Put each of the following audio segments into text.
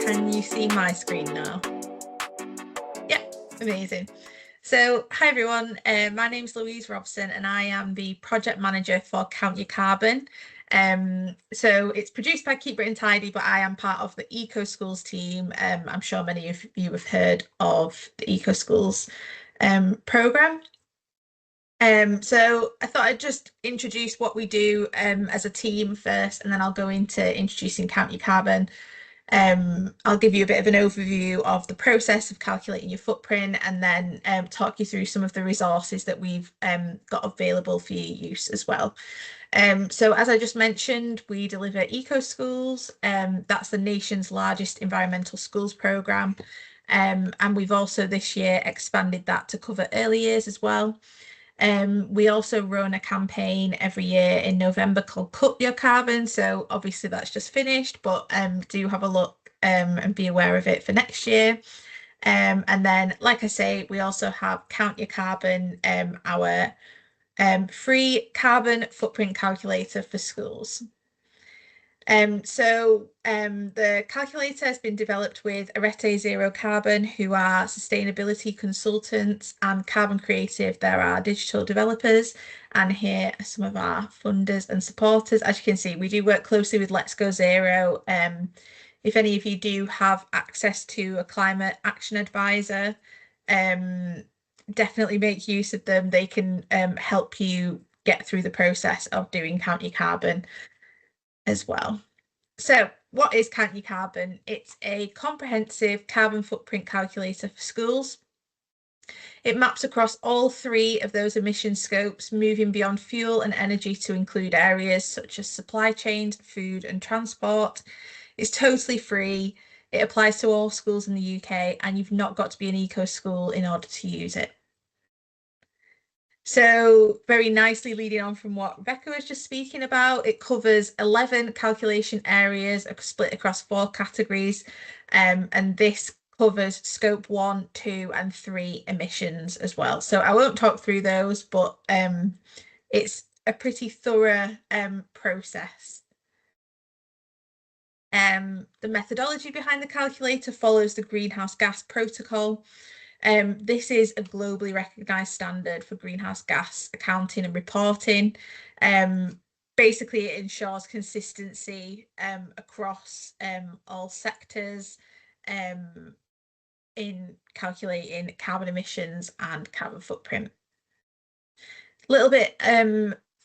Can you see my screen now? Yeah, amazing. So, hi everyone, my name's Louise Robson and I am the project manager for Count Your Carbon. So it's produced by Keep Britain Tidy, but I am part of the Eco Schools team. I'm sure many of you have heard of the Eco Schools programme. So I thought I'd just introduce what we do as a team first, and then I'll go into introducing Count Your Carbon. I'll give you a bit of an overview of the process of calculating your footprint and then talk you through some of the resources that we've got available for your use as well. So as I just mentioned, we deliver Eco Schools. That's the nation's largest environmental schools programme. And we've also this year expanded that to cover early years as well. We also run a campaign every year in November called Cut Your Carbon. So obviously that's just finished, but do have a look and be aware of it for next year. And then, like I say, we also have Count Your Carbon, our free carbon footprint calculator for schools. The calculator has been developed with Arete Zero Carbon, who are sustainability consultants, and Carbon Creative, they're our digital developers. And here are some of our funders and supporters. As you can see, we do work closely with Let's Go Zero. If any of you do have access to a climate action advisor, definitely make use of them. They can help you get through the process of doing Count Your Carbon as well. So what is Count Your Carbon? It's a comprehensive carbon footprint calculator for schools. It maps across all three of those emission scopes, moving beyond fuel and energy to include areas such as supply chains, food and transport. It's totally free. It applies to all schools in the UK, and you've not got to be an eco school in order to use it. So very nicely leading on from what Rebecca was just speaking about, it covers 11 calculation areas split across 4 categories. And this covers scope 1, 2 and 3 emissions as well. So I won't talk through those, but it's a pretty thorough process. The methodology behind the calculator follows the greenhouse gas protocol. This is a globally recognised standard for greenhouse gas accounting and reporting. Basically, it ensures consistency across all sectors in calculating carbon emissions and carbon footprint. A little bit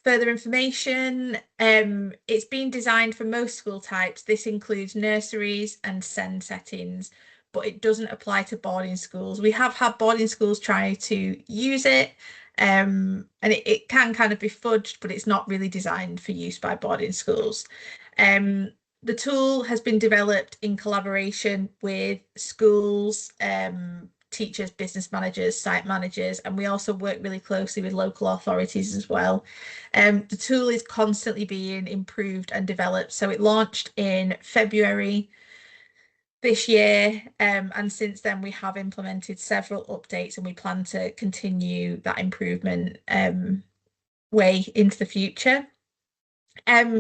further information. It's been designed for most school types. This includes nurseries and SEND settings, but it doesn't apply to boarding schools. We have had boarding schools try to use it, and it can kind of be fudged, but it's not really designed for use by boarding schools. The tool has been developed in collaboration with schools, teachers, business managers, site managers, and we also work really closely with local authorities as well. The tool is constantly being improved and developed. So it launched in February this year, and since then we have implemented several updates, and we plan to continue that improvement way into the future.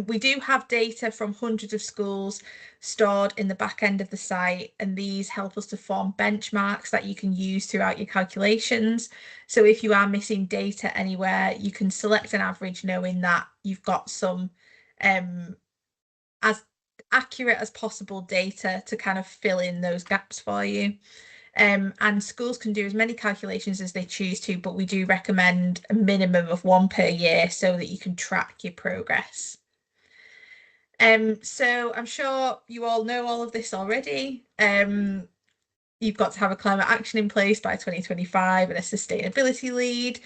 We do have data from hundreds of schools stored in the back end of the site, and these help us to form benchmarks that you can use throughout your calculations. So if you are missing data anywhere, you can select an average knowing that you've got some as accurate as possible data to kind of fill in those gaps for you. And schools can do as many calculations as they choose to, but we do recommend a minimum of 1 per year so that you can track your progress. So I'm sure you all know all of this already. You've got to have a climate action in place by 2025 and a sustainability lead.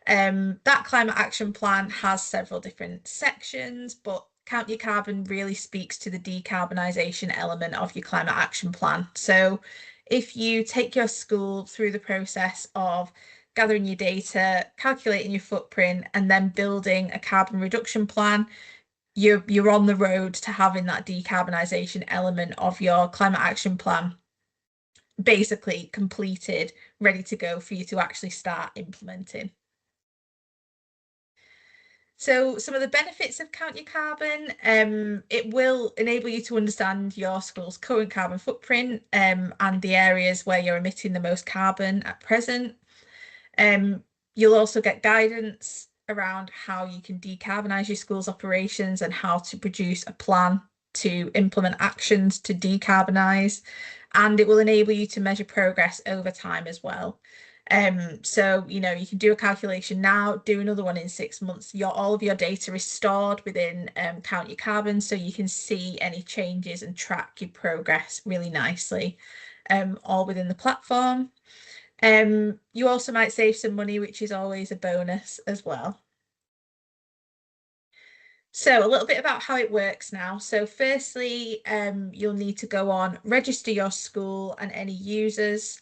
That climate action plan has several different sections, but Count Your Carbon really speaks to the decarbonisation element of your climate action plan. So if you take your school through the process of gathering your data, calculating your footprint, and then building a carbon reduction plan, you're on the road to having that decarbonisation element of your climate action plan basically completed, ready to go for you to actually start implementing. So some of the benefits of Count Your Carbon, it will enable you to understand your school's current carbon footprint, and the areas where you're emitting the most carbon at present. Um, you'll also get guidance around how you can decarbonise your school's operations and how to produce a plan to implement actions to decarbonise. And it will enable you to measure progress over time as well. So, you can do a calculation now, do another one in 6 months. All of your data is stored within Count Your Carbon, so you can see any changes and track your progress really nicely, all within the platform. You also might save some money, which is always a bonus as well. So a little bit about how it works now. So firstly, you'll need to go on, register your school and any users.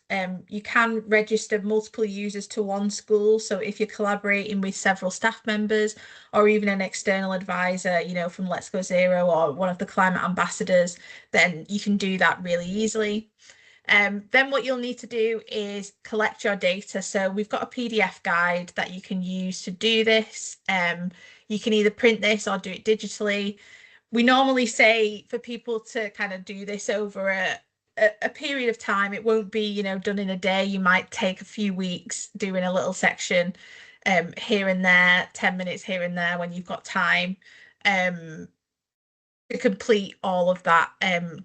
You can register multiple users to one school. So if you're collaborating with several staff members or even an external advisor, from Let's Go Zero or one of the climate ambassadors, then you can do that really easily. Then what you'll need to do is collect your data. So we've got a PDF guide that you can use to do this. You can either print this or do it digitally. We normally say for people to kind of do this over a period of time. It won't be, done in a day. You might take a few weeks doing a little section here and there, 10 minutes here and there when you've got time. To complete all of that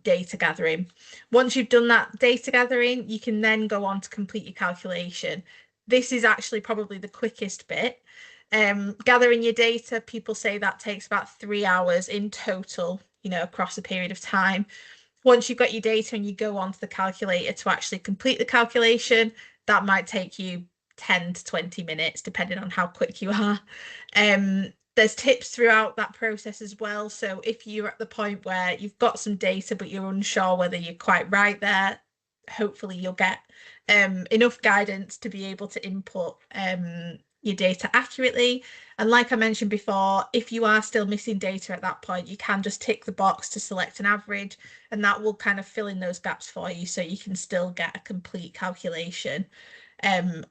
data gathering. Once you've done that data gathering, you can then go on to complete your calculation. This is actually probably the quickest bit. Gathering your data, people say that takes about 3 hours in total, across a period of time. Once you've got your data and you go onto the calculator to actually complete the calculation, that might take you 10 to 20 minutes, depending on how quick you are. There's tips throughout that process as well. So if you're at the point where you've got some data, but you're unsure whether you're quite right there, hopefully you'll get enough guidance to be able to input your data accurately. And like I mentioned before, if you are still missing data at that point, you can just tick the box to select an average, and that will kind of fill in those gaps for you so you can still get a complete calculation.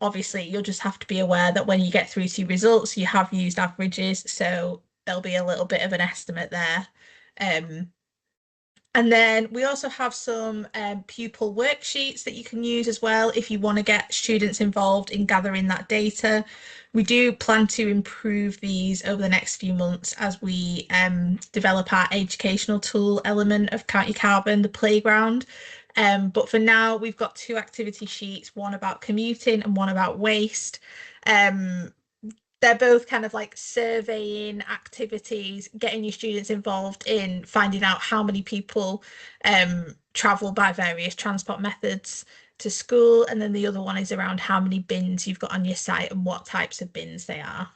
Obviously, you'll just have to be aware that when you get through to your results, you have used averages, so there'll be a little bit of an estimate there. And then we also have some pupil worksheets that you can use as well if you want to get students involved in gathering that data. We do plan to improve these over the next few months as we develop our educational tool element of Count Your Carbon, the playground. But for now, we've got two activity sheets, one about commuting and one about waste. They're both kind of like surveying activities, getting your students involved in finding out how many people travel by various transport methods to school. And then the other one is around how many bins you've got on your site and what types of bins they are.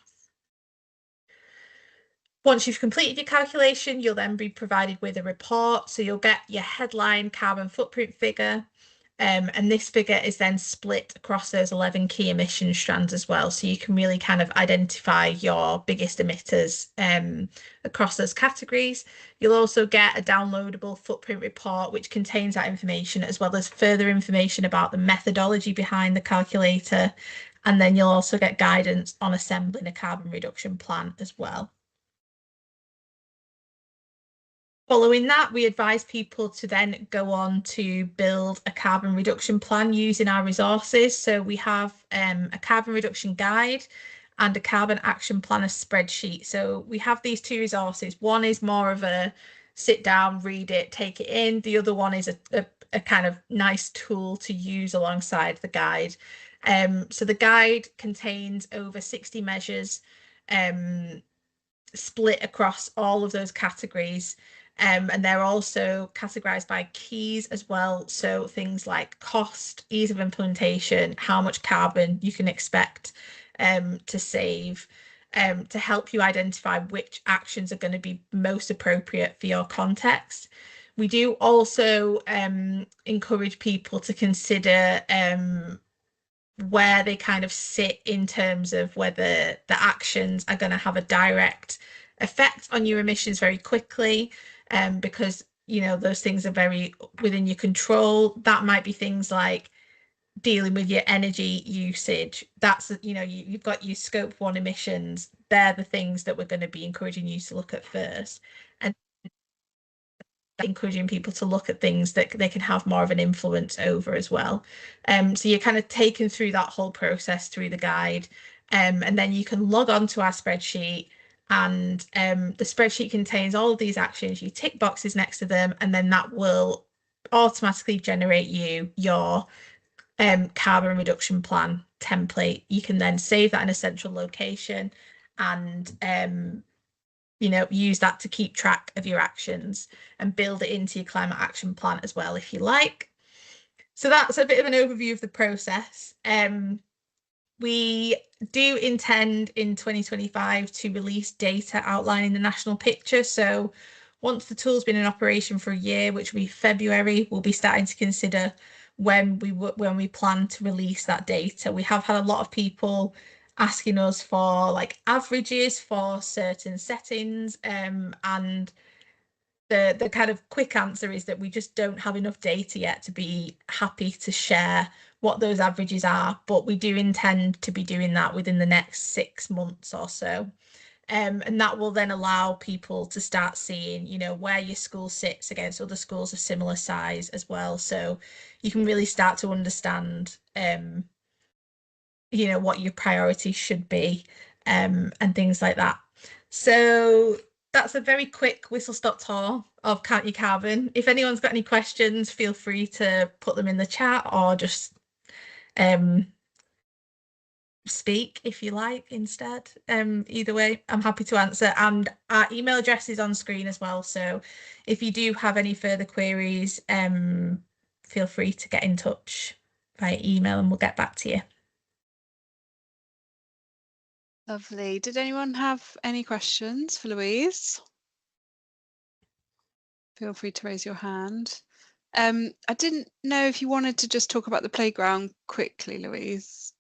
Once you've completed your calculation, you'll then be provided with a report. So you'll get your headline carbon footprint figure. And this figure is then split across those 11 key emission strands as well. So you can really kind of identify your biggest emitters across those categories. You'll also get a downloadable footprint report, which contains that information, as well as further information about the methodology behind the calculator. And then you'll also get guidance on assembling a carbon reduction plan as well. Following that, we advise people to then go on to build a carbon reduction plan using our resources. So we have a carbon reduction guide and a carbon action planner spreadsheet. So we have these two resources. One is more of a sit down, read it, take it in. The other one is a kind of nice tool to use alongside the guide. So the guide contains over 60 measures split across all of those categories. And they're also categorized by keys as well. So things like cost, ease of implementation, how much carbon you can expect to save, to help you identify which actions are going to be most appropriate for your context. We do also encourage people to consider where they kind of sit in terms of whether the actions are going to have a direct effect on your emissions very quickly, because those things are very within your control. That might be things like dealing with your energy usage. That's, you've got your scope 1 emissions. They're the things that we're going to be encouraging you to look at first, and encouraging people to look at things that they can have more of an influence over as well. So you're kind of taken through that whole process through the guide, and then you can log on to our spreadsheet, and the spreadsheet contains all of these actions. You tick boxes next to them, and then that will automatically generate you your carbon reduction plan template. You can then save that in a central location, and use that to keep track of your actions and build it into your climate action plan as well, if you like. So that's a bit of an overview of the process. We do intend in 2025 to release data outlining the national picture. So once the tool's been in operation for a year, which will be February, we'll be starting to consider when we plan to release that data. We have had a lot of people asking us for like averages for certain settings, and the kind of quick answer is that we just don't have enough data yet to be happy to share what those averages are, but we do intend to be doing that within the next 6 months or so. And that will then allow people to start seeing, where your school sits against other schools of similar size as well. So you can really start to understand, what your priorities should be, and things like that. So that's a very quick whistle-stop tour of Count Your Carbon. If anyone's got any questions, feel free to put them in the chat, or just speak if you like instead. Either way, I'm happy to answer. And our email address is on screen as well. So if you do have any further queries, feel free to get in touch by email and we'll get back to you. Lovely. Did anyone have any questions for Louise? Feel free to raise your hand. I didn't know if you wanted to just talk about the playground quickly, Louise,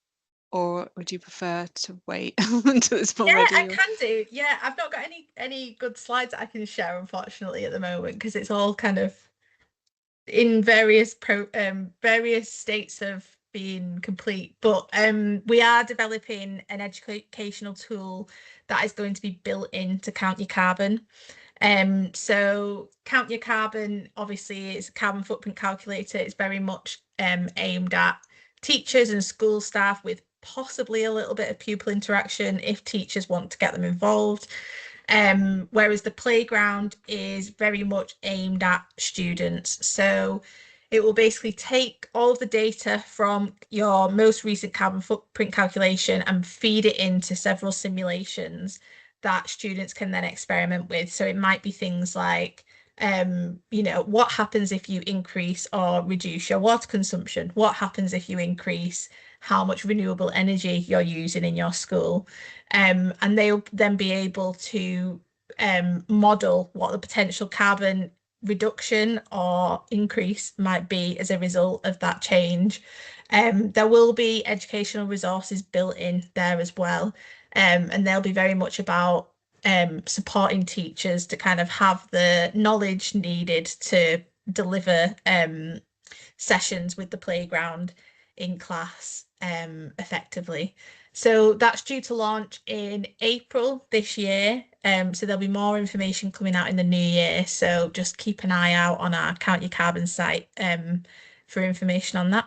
or would you prefer to wait until it's more ready? Yeah, I can do. Yeah, I've not got any good slides that I can share, unfortunately, at the moment, because it's all kind of in various states of being complete. But we are developing an educational tool that is going to be built in to Count Your Carbon. So Count Your Carbon, obviously, is a carbon footprint calculator. It's very much aimed at teachers and school staff, with possibly a little bit of pupil interaction if teachers want to get them involved. Whereas the playground is very much aimed at students. So it will basically take all of the data from your most recent carbon footprint calculation and feed it into several simulations that students can then experiment with. So it might be things like, what happens if you increase or reduce your water consumption? What happens if you increase how much renewable energy you're using in your school? And they'll then be able to model what the potential carbon reduction or increase might be as a result of that change. There will be educational resources built in there as well, and they'll be very much about supporting teachers to kind of have the knowledge needed to deliver sessions with the playground in class effectively. So that's due to launch in April this year. So there'll be more information coming out in the new year. So just keep an eye out on our Count Your Carbon site for information on that.